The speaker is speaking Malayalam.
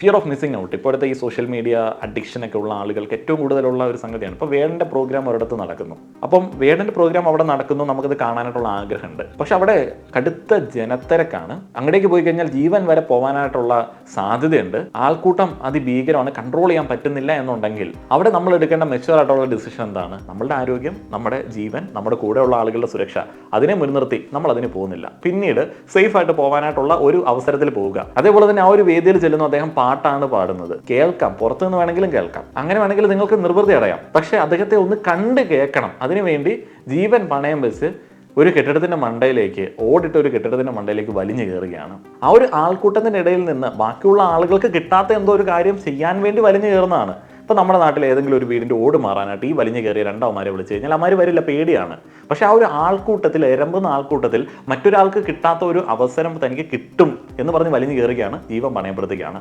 ഫിയർ ഓഫ് മിസ്സിംഗ് ഔട്ട് ഇപ്പോഴത്തെ ഈ സോഷ്യൽ മീഡിയ അഡിക്ഷനൊക്കെ ഉള്ള ആളുകൾക്ക് ഏറ്റവും കൂടുതലുള്ള ഒരു സംഗതിയാണ്. ഇപ്പോൾ വേടൻ്റെ പ്രോഗ്രാം ഒരിടത്ത് നടക്കുന്നു. അപ്പം വേടൻ്റെ പ്രോഗ്രാം അവിടെ നടക്കുന്നു, നമുക്കത് കാണാനായിട്ടുള്ള ആഗ്രഹമുണ്ട്. പക്ഷെ അവിടെ കടുത്ത ജനത്തിരക്കാണ്. അങ്ങോട്ടേക്ക് പോയി കഴിഞ്ഞാൽ ജീവൻ വരെ പോകാനായിട്ടുള്ള സാധ്യതയുണ്ട്. ആൾക്കൂട്ടം അതിഭീകരമാണ്, കൺട്രോൾ ചെയ്യാൻ പറ്റുന്നില്ല എന്നുണ്ടെങ്കിൽ അവിടെ നമ്മൾ എടുക്കേണ്ട മെച്യൂർ ആയിട്ടുള്ള ഡിസിഷൻ എന്താണ്? നമ്മളുടെ ആരോഗ്യം, നമ്മുടെ ജീവൻ, നമ്മുടെ കൂടെയുള്ള ആളുകളുടെ സുരക്ഷ, അതിനെ മുൻനിർത്തി നമ്മൾ അതിന് പോകുന്നില്ല. പിന്നീട് സേഫ് ആയിട്ട് പോകാനായിട്ടുള്ള ഒരു അവസരത്തിൽ പോവുക. അതേപോലെ തന്നെ ആ ഒരു വേദിയിൽ ചെല്ലുന്നു, അദ്ദേഹം പാട്ടാണ് പാടുന്നത്, കേൾക്കാം, പുറത്തുനിന്ന് വേണമെങ്കിലും കേൾക്കാം, അങ്ങനെ വേണമെങ്കിൽ നിങ്ങൾക്ക് നിർവൃതി അടയാം. പക്ഷെ അദ്ദേഹത്തെ ഒന്ന് കണ്ട് കേൾക്കണം. അതിനുവേണ്ടി ജീവൻ പണയം വെച്ച് ഒരു കെട്ടിടത്തിന്റെ മണ്ടയിലേക്ക്, ഓടിട്ട് ഒരു കെട്ടിടത്തിന്റെ മണ്ടയിലേക്ക് വലിഞ്ഞു കയറുകയാണ്. ആ ഒരു ആൾക്കൂട്ടത്തിന്റെ ഇടയിൽ നിന്ന് ബാക്കിയുള്ള ആളുകൾക്ക് കിട്ടാത്ത എന്തോ ഒരു കാര്യം ചെയ്യാൻ വേണ്ടി വലിഞ്ഞു കയറുന്നതാണ്. ഇപ്പോൾ നമ്മുടെ നാട്ടിൽ ഏതെങ്കിലും ഒരു വീടിൻ്റെ ഓട് മാറാനായിട്ട് ഈ വലിഞ്ഞു കയറിയ രണ്ടാവന്മാരെ വിളിച്ചു കഴിഞ്ഞാൽ അമാര് വരില്ല, പേടിയാണ്. പക്ഷെ ആ ഒരു ആൾക്കൂട്ടത്തിൽ, എരമ്പുന്ന ആൾക്കൂട്ടത്തിൽ മറ്റൊരാൾക്ക് കിട്ടാത്ത ഒരു അവസരം തനിക്ക് കിട്ടും എന്ന് പറഞ്ഞ് വലിഞ്ഞു കയറുകയാണ്, ജീവൻ പണയപ്പെടുത്തുകയാണ്.